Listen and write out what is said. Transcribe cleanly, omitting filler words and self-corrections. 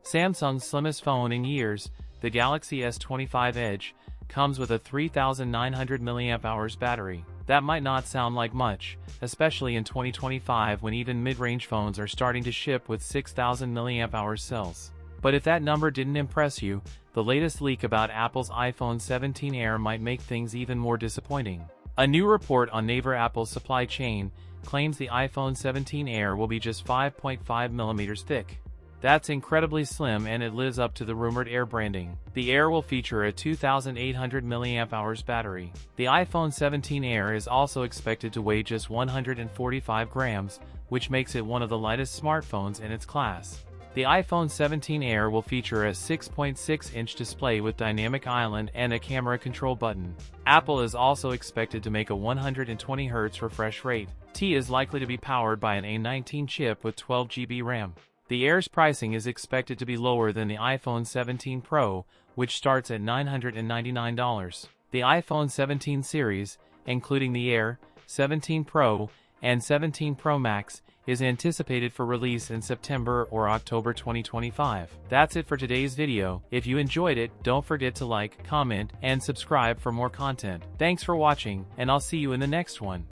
Samsung's slimmest phone in years, the Galaxy S25 Edge, comes with a 3,900 mAh battery. That might not sound like much, especially in 2025 when even mid-range phones are starting to ship with 6,000 mAh cells. But if that number didn't impress you, the latest leak about Apple's iPhone 17 Air might make things even more disappointing. A new report on Naver, Apple's supply chain, claims the iPhone 17 Air will be just 5.5 mm thick. That's incredibly slim, and it lives up to the rumored Air branding. The Air will feature a 2,800 mAh battery. The iPhone 17 Air is also expected to weigh just 145 grams, which makes it one of the lightest smartphones in its class. The iPhone 17 Air will feature a 6.6-inch display with dynamic island and a camera control button. Apple is also expected to make a 120 Hz refresh rate. T is likely to be powered by an A19 chip with 12 GB RAM. The Air's pricing is expected to be lower than the iPhone 17 Pro, which starts at $999. The iPhone 17 series, including the Air, 17 Pro, and 17 Pro Max, is anticipated for release in September or October 2025. That's it for today's video. If you enjoyed it, don't forget to like, comment, and subscribe for more content. Thanks for watching, and I'll see you in the next one.